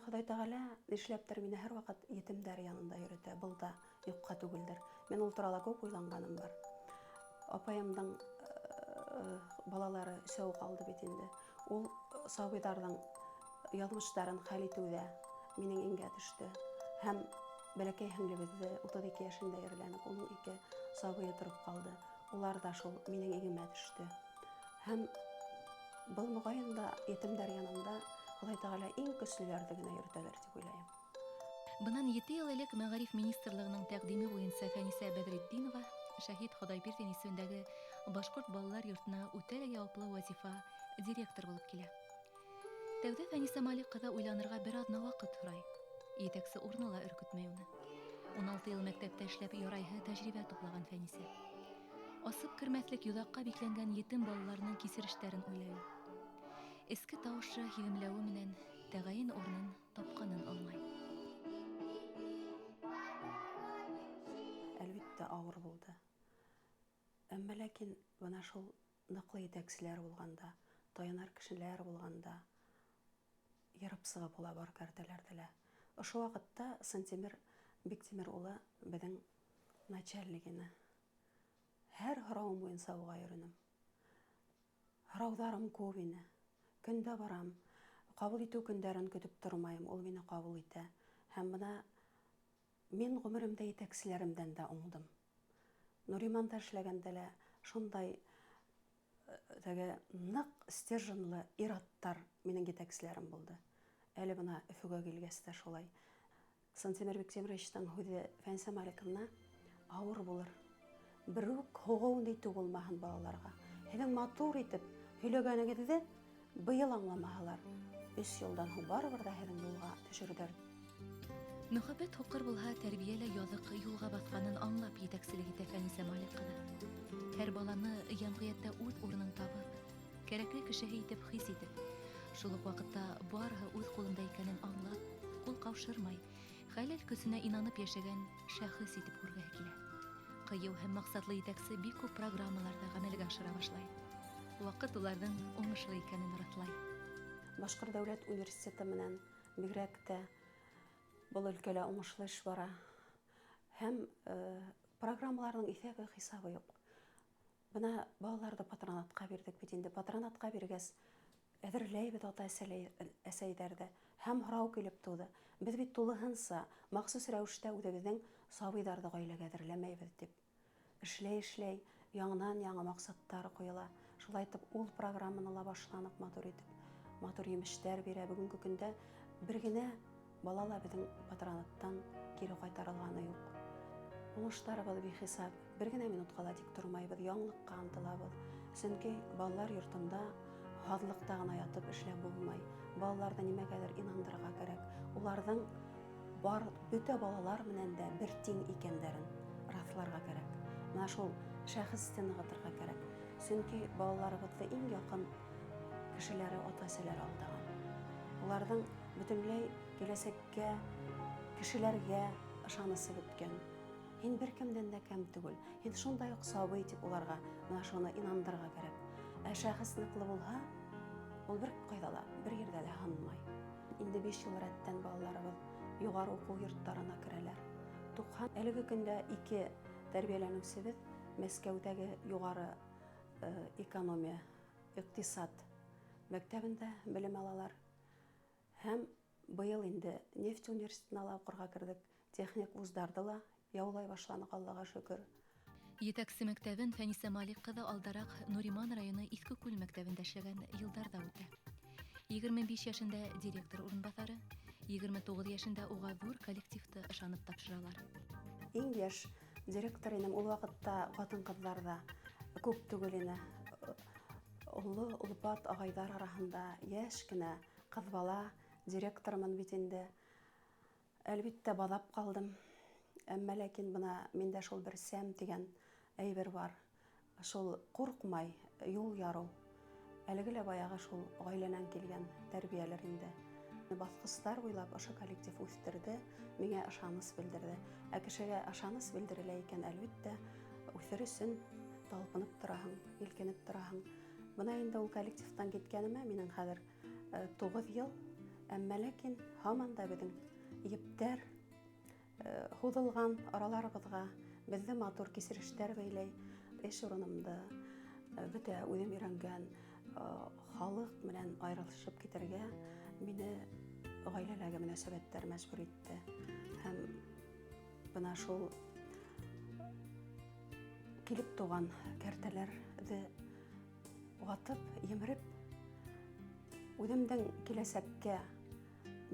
Ходай Тәгалә нишләптер мине һәр вакыт етемдәр янында йөрөтә. Был да юкка түгелдер. Мен ул турала күп уйланганым бар. Апайымның балалары өчәү калды бит инде. Ул сабыйларның яҙмыштарын хәл итүдә минең иңгә төштө. Һәм бәләкәй һеңлебеҙҙе 32 яшендә ерләнек. Уның 2 сабые тороп калды. Улар да шул минең иңемә төштө. Һәм был мөгаен да етемдәр янында Ходай Тәгалә иң көслөләрҙе генә йөрөтәлер дип уйлайым. Бынан 7 йыл элек Мәгариф министрлығының тәҡдиме буйынса Фәнисә Бәҙретдинова Шәһит Хоҙайбирҙин исемендәге Башҡорт балалар йортона үтә лә яуаплы вазифа директор булып килә. Тәүҙә Фәнисә Малик ҡыҙы уйланырға бер аҙна ваҡыт һорай. Етәксе урыны ла өркөтмәй уны. 16 йыл мәктәптә эшләп ярайһы тәжрибә туплаған Фәнисә. Асып кермәҫлек йоҙаҡҡа бикләнгән етем балаларының кисерештәрен уйлай ул. Эске тауышы һиҙемләүе менән тәғәйен урынын тапҡанын аңлай. Әлбиттә ауыр булды. Әммә ләкин бына шул ныҡлы етәкселәр булғанда, таянар кешеләр булғанда йырып сығып була бар кәртәләрҙе лә. Ошо ваҡытта Сынтимер Биктимер улы беҙҙең начальнигины. Һәр һорауым буйынса уға йөрөнөм. Һорауҙарым күп ине. Көндә барам, ҡабул итеү көндәрен көтөп тормайым, ул мине ҡабул итә. Һәм бына мин ғүмеремдә етәкселәремдән дә уңдым. Нуриманда эшләгәндә лә шундай ныҡ стерженлы ир-аттар минең етәкселәрем булды. Әле бына Өфөгә килгәс тә шулай. Сантимер Биктимеровичтың һүҙе Фәнисә Маликовна ауыр булыр. Бер үк һуғыу итеү булмаһын балаларға. Һеҙҙең матур итеп һөйләгәнегеҙҙе быйыл аңламаһалар, 3 йылдан һуң барыбер ҙа һеҙҙең юлға төшөрҙәр. Мөхәббәт һуҡыр булһа, тәрбиәлә яҙыҡ юлға баҫҡанын аңлап етәкселек итә Фәнисә Малик ҡыҙы. Һәр баланы йәмғиәттә үҙ урынын табып, кәрәкле кешеһе итеп хис итеп, шул уҡ ваҡытта барыһы үҙ ҡулында икәнен аңлап, ҡул ҡаушырмай, хәләл көсөнә инанып йәшәгән шәхес итеп күргеһе килә. Ҡыйыу һәм маҡсатлы етәксе бик күп программаларҙы ғәмәлгә ашыра башлай. Ваҡыт уларҙың уңышлы икәнен раҫлай. Башҡорт дәүләт университеты менән бигерәк тә был өлкәлә уңышлы эш бара. Һәм программаларның иҫәбе хисабы юҡ. Бына балаларҙы патронатҡа бирҙек бит инде. Патронатҡа биргәс, әҙерләйбеҙ ата-әсәйҙәрҙе һәм һорау килеп тыуҙы. Беҙ бит тулыһынса махсус рәүештә үҙебеҙҙең сабыйҙарҙы ғаиләгә әҙерләмәйбеҙ тип. Эшләй, яңынан-яңы маҡсаттар ҡуйыла. Шулай итеп, ул программаны ла башланыҡ матур итеп. Матур емештәр бирә. Бөгөнгө көндә бер генә бала ла беҙҙең патронаттан кире ҡайтарылғаны юҡ. Уңыштарыбыҙ бихисап. Бер генә минутҡа ла тик тормайбыҙ, яңылыҡҡа ынтылабыҙ. Сөнки балалар йортонда һаҙлыҡта ғына ятып эшләп булмай. Балаларҙы нимәгәлер инандырырға кәрәк. Уларҙың бөтә балалар менән дә бер тиң икәндәрен раҫларға кәрәк. Бына шул шәхесте нығытырға кәрәк. Сөнки балаларыбыҙҙы иң яҡын кешеләре ата-әсәләре алдаған. Уларҙың бөтөнләй киләсәккә, кешеләргә ышанысы бөткән. Һин бер кемдән дә кәм түгел. Һин шундай уҡ сабый тип уларға бына шуны инандырырға кәрәк. Ә шәхес ныҡлы булһа, ул бер ҡайҙа ла, бер ерҙә лә һынмай. Инде 5 йыл рәттән балаларыбыҙ юғары уҡыу йорттарына керәләр. Әлеге көндә 2 тәрбиәләнеүсебеҙ Мәскәүҙәге юғары экономия, иҡтисад мәктәбендә белем алалар. Һәм быйыл инде нефть университетына ла уҡырға керҙек. Техник вуздарҙы ла яулай башланыҡ, Аллаға шөкөр. Етәксе мәктәбен Фәнисә Малик ҡыҙы алдараҡ Нуриман районы Иҫке күл мәктәбендә эшләгән йылдарҙа үтә. 25 йәшендә директор урынбаҫары, 29 йәшендә уға ҙур коллективты ышанып тапшыралар. Иң йәш директор инем. Ул ваҡытта ҡатын-ҡыҙҙар ҙа күп түгел ине. Оло олпат ағайҙар араһында йәш кенә ҡыҙ бала директормын бит инде. Әлбиттә, баҙап ҡалдым. Әммә ләкин бына миндә шул бер сәм тигән әйбер бар. Шул ҡурҡмай юл ярыу. Әлеге лә баяғы шул ғаиләнән килгән тәрбиәлер инде. Баҫҡыстар буйлап ошо коллектив үҫтерҙе, миңә ышаныс белдерҙе. Ә кешегә ышаныс белдерелә икән, әлбиттә, үҫер өсөн талпынып тораһың, елкенеп тораһың. Бына инде ул коллективтан киткәнемә минең хәҙер 9 йыл Әмма ләкин һаман да безнең ептәр һуҙылған араларыбыҙға беҙҙе матур кисерештәр бәйләй. Эш урынымда бөтә үҙем өйрәнгән халыҡ менән айырылышып китергә мине ғаиләләге мөнәсәбәттәр мәжбүр итте. Һәм бына шул килеп туған кәртәләрҙе ватып, емереп, үҙемдең киләсәккә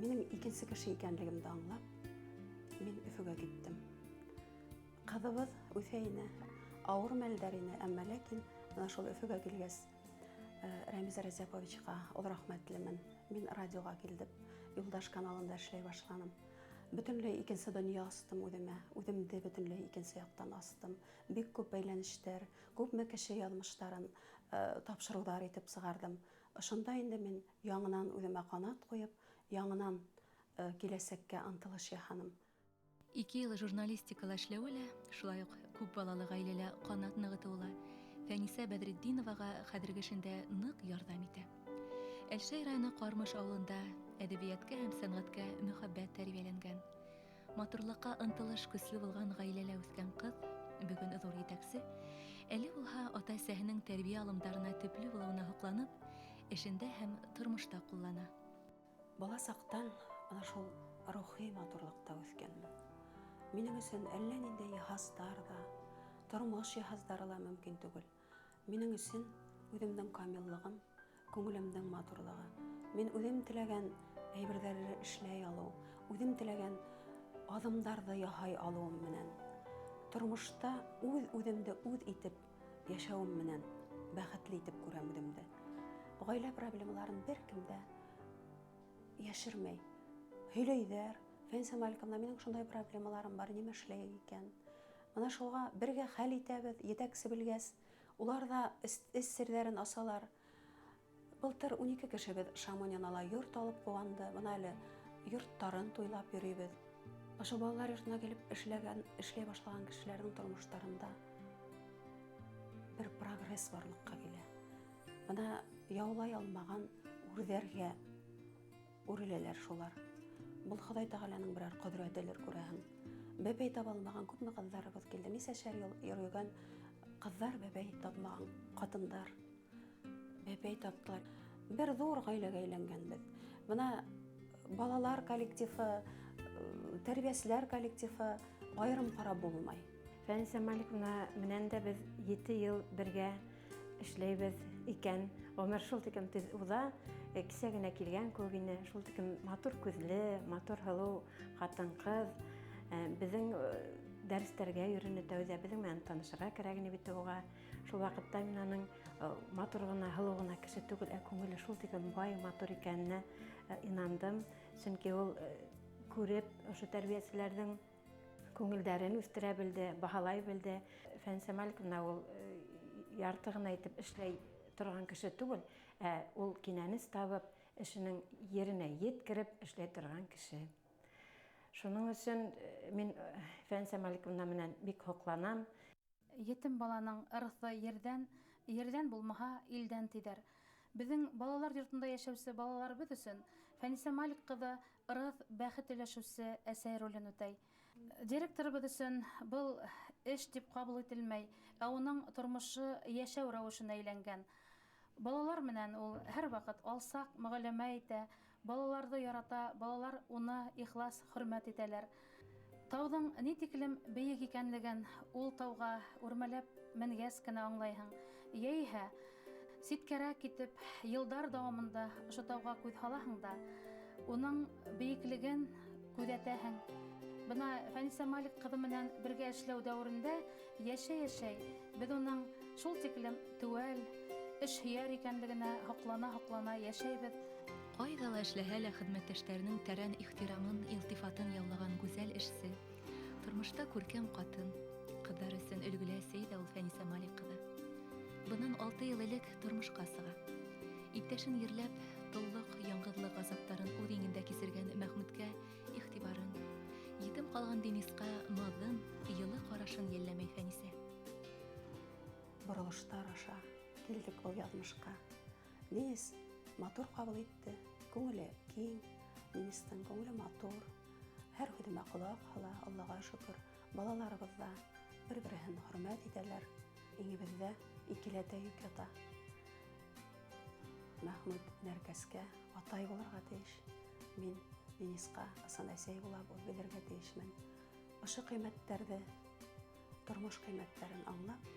минең икенсе кеше икәнлегемде аңлап, мин Өфөгә киттем. Ҡыҙыбыҙ үҫә ине, ауыр мәлдәр ине, әммә ләкин бына шул Өфөгә килгәс, Рәмиз Рәзәповичҡа ул рәхмәтлемен. Мин радиоға килдем, Юлдаш каналында эшләй башланым. Бөтөнләй икенсе донъя астым үҙемә, үҙемде бөтөнләй икенсе яҡтан астым. Бик күп бәйләнештәр, күпме кеше яҙмыштарын тапшырыуҙар итеп сығардым. Ошонда инде мин яңынан үҙемә ҡанат ҡуйып, яңынан киләсәккә ынтылыш яһаным. 2 йыл журналистикала эшләүе лә, шулай уҡ күп балалы ғаиләлә ҡанат нығытыуы ла Фәнисә Бәҙретдиноваға хәҙерге эшендә ныҡ ярҙам итә. Әлшәй районы Ҡармыш ауылында әҙәбиәткә һәм сәнғәткә мөхәббәт тәрбиәләнгән. Матурлыҡҡа ынтылыш көслө булған ғаиләлә үҫкән ҡыҙ, бөгөн ҙур етәксе, әле булһа ата-әсәһенең тәрбиә алымдарына төплө булыуына һоҡланып, эшендә һәм тормошта ҡуллана. Бала саҡтан ана шул рухи матурлыҡта үҫкәнмен. Минең өсөн әллә ниндәй йыһаздар ҙа, тормош йыһаздары ла мөмкин түгел. Минең өсөн үҙемдең камиллығым, күңелемдең матурлығы. Мин үҙем теләгән әйберҙәрҙе эшләй алыу, үҙем теләгән аҙымдарҙы яһай алыуым менән, тормошта үҙ-үҙемде үҙ итеп йәшәүем менән бәхетле итеп күрәм үҙемде. Ғаилә проблемаларын бер кем дә йәшермәй. Һөйләйҙәр, Фәнисә Маликовна, минең шундай проблемаларым бар, нимә эшләй икән? Бына шуға бергә хәл итәбеҙ, етәксе белгәс, улар да эс серҙәрен асалар. Былтыр 12 кешебеҙ Шамонинала йорт алып ҡуғанды, бына әле йорттарын туйлап йөрөйбөҙ. Ошо балалар йортона килеп эшләй башлаған кешеләрҙең тормоштарында бер прогресс барлыҡҡа килә. Бына яулай алмаған үрҙәргә үреләләр шулар. Был Хоҙай Тәғәләнең берәр ҡөҙрәтелер, күрәһең. Бәпәй таба алмаған күпме ҡыҙҙарыбыҙ килде. Нисәшәр йыл йөрөгән ҡыҙҙар бәпәй тапмаған, ҡатындар бәпәй таптылар. Бер ҙур ғаиләгә әйләнгәнбеҙ. Бына балалар коллективы, тәрбиәселәр коллективы айырым ҡарап булмай. Фәнисә Маликовна менән дә беҙ 7 йыл бергә эшләйбеҙ икән. Ғүмер шул тиклем тиҙ уҙа, кисә генә килгән кеүек ине. Шул тиклем матур күҙле, матур һылыу ҡатын-ҡыҙ. Беҙҙең дәрестәргә йөрөнө тәүҙә, беҙҙең менән танышырға кәрәк ине бит уға. Шул ваҡытта мин аның матур ғына, һылыу ғына кеше түгел, күңеле шул тиклем бай, матур икәненә инандым. Сөнки ул күреп, ошо тәрбиәселәрҙең күңелдәрен үҫтерә белде, баһалай белде. Фәнисә Маликовна ул ярты ғына итеп эшләй торған кеше түгел, ул кинәнес табып, эшенең еренә еткереп эшләй торған кеше. Шуның өсөн мин Фәнисә Маликовна менән бик һоҡланам. Етем баланың ырыҫы ерҙән булмаһа, илдән тиҙәр. Беҙҙең балалар йортонда йәшәүсе балаларыбыҙ өсөн Фәнисә Малик ҡыҙы ырыҫ бәхет өләшеүсе әсәй ролен үтәй. Директорыбыҙ өсөн был эш дип ҡабул ителмәй, ә уның тормошо йәшәү рәүешенә әйләнгән. Балалар менән ул һәр ваҡыт алсаҡ мөғәләмә итә, балаларҙы ярата, балалар уны ихлас хөрмәт итәләр. Тауҙың ни тиклем бейек икәнлеген ул тауға үрмәләп менгәс кенә аңлайһың. Йәиһә, ситкәрәк китеп, йылдар дауамында ошо тауға күҙ һалаһың да, уның бейеклеген күҙәтәһең. Бына Фәнисә Малик ҡыҙы менән бергә эшләү дәүерендә йәшәй-йәшәй, беҙ уның шул тиклем теүәл, эшһөйәр икәнлегенә һоҡлана йәшәйбеҙ. Ҡайҙа ла эшләһә лә хеҙмәттәштәренең тәрән ихтирамын, илтифатын яулаған гүзәл эшсе, тормошта күркәм ҡатын, ҡыҙҙар өсөн өлгөлә сәйҙә ул Фәнисә Малик ҡыҙы. Бынан 6 йыл элек тормошҡа сыға. Иптәшен ерләп, толлоҡ, яңғыҙлыҡ азаптарын үҙ иңендә кисергән Мәхмүткә иғтибарын, етем ҡалған Денисҡа наҙын, йылы ҡарашын йәлләмәй Фәнисә. Боролоштар аша килдек был яҙмышҡа. Денис матур ҡабул итте, күңеле киң, Денистің көңілі матур, һәр һүҙемә ҡолаҡ һала, Аллаға шөкөр. Балаларыбыҙ ҙа бер-береһен хөрмәт итәләр. Иңебеҙҙә икеләтә йөк ята. Мәхмүт Нәркәскә атай булырға тейеш. Мин Денисҡа ысын әсәй булып белергә тейешмен. Ошо ҡиммәттәрҙе, тормош ҡиммәттәрен аңлап,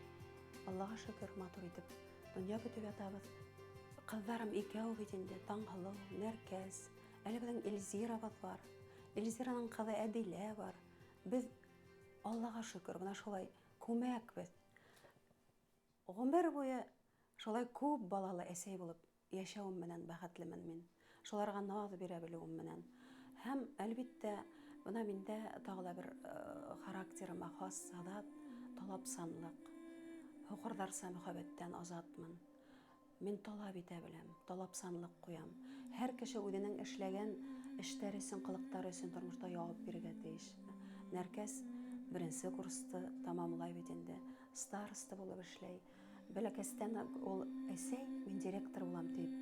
Аллаға шөкөр, матур итеп донъя көтөп ятабыҙ. Ҡыҙҙарым икәү бит инде, Таңһылыу, Нәркәс, әле беҙҙең Эльзирабыҙ бар. Эльзираның ҡыҙы Әдилә бар. Беҙ, Аллаға шөкөр, бына шулай күмәкбеҙ. Ғүмер буйы шулай күп балалы әсәй булып йәшәүем менән бәхетлемен мин. Шуларға наҙ бирә белеүем менән. Һәм, әлбиттә, бына миндә тағы ла бер характерыма хас һыҙат, талапсанлыҡ. Һуҡырҙарса мөхәббәттән азатмын. Мин талап итә беләм, талапсанлыҡ ҡуям. Һәр кеше үҙенең эшләгән эштәре өсөн, ҡылыҡтары өсөн тормошта яуап бирергә тейеш. Нәркәс 1-нсе курсты тамамлай бит инде, староста булып эшләй. Бәләкәстән ул әсәй, мин директор булам тип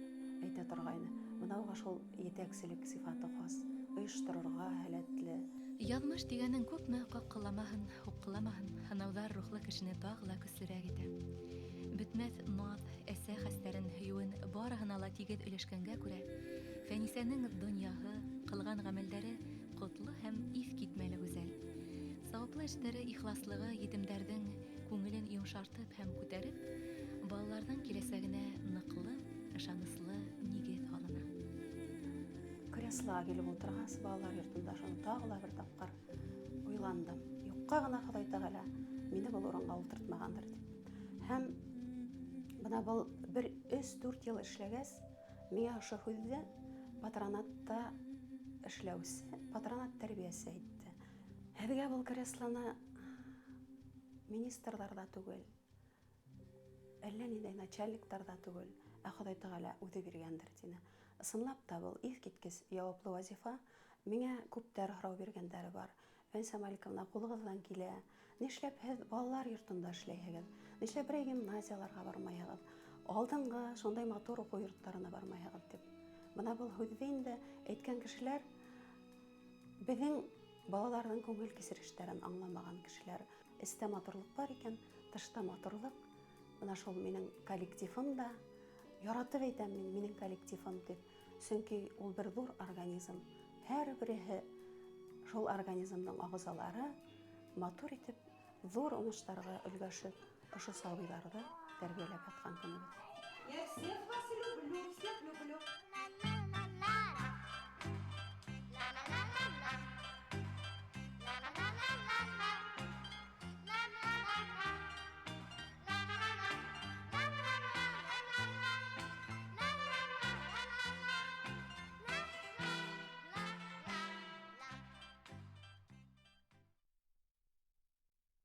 әйтә торғайны. Бына уға шул етәкселек сифаты хас, ойошторорға һәләтле. Яҙмыш тигәнең күпме ҡаҡҡыламаһын, һуҡҡыламаһын, һынауҙар рухлы кешене тағы ла көслөрәк итә. Бөтмәҫ наҙ, әсә хәстәрен һөйөүен барыһына ла тигеҙ өләшкәнгә күрә, Фәнисәнең донъяһы, ҡылған ғәмәлдәре ҡотло һәм иҫ китмәле гүзәл. Сауаплы эштәре, ихласлығы етемдәрҙең күңелен йомшартып һәм күтәреп, балаларҙың киләсәгенә ныҡлы, ышаныслы нигеҙ һалына. Креслоға килеп ултырғас, балалар йортонда шуны тағы ла бер тапҡыр уйландым. Юҡҡа ғына Хоҙай Тәғәлә мине был урынға ултыртмағандыр тип. Һәм бына был 3-4 йыл эшләгәс, миңә ошо һүҙҙе патронатта эшләүсе, патронат тәрбиәсе әйтте. Һеҙгә был креслоны министрҙар ҙа түгел, әллә ниндәй начальниктар ҙа түгел, ә Хоҙай Тәғәлә үҙе биргәндер тине. Ысынлап та был иҫ киткес яуаплы вазифа. Миңә күптәр һорау биргәндәре бар. Фәнисә Маликовна, ҡулығыҙҙан килә. Нишләп һеҙ балалар йортонда эшләйһегеҙ? Нишләп берәй гимназияларға бармайһығыҙ? Алдынғы шундай матур уҡыу йорттарына бармайһығыҙ тип. Бына был һүҙҙе инде әйткән кешеләр беҙҙең балаларҙың күңел кисерештәрен аңламаған кешеләр. Эстә матурлыҡ бар икән, тышта матурлыҡ. Бына шул минең коллективым да, яратып әйтәм мин, минең коллективым тип. Сөнки ул бер ҙур организм. Һәр береһе шул организмдың ағзалары матур итеп, ҙур уңыштарға өлгәшеп, ошо сабыйҙарҙы тәрбиәләп ятҡан көнөбөҙ. Я всех вас люблю, всех люблю.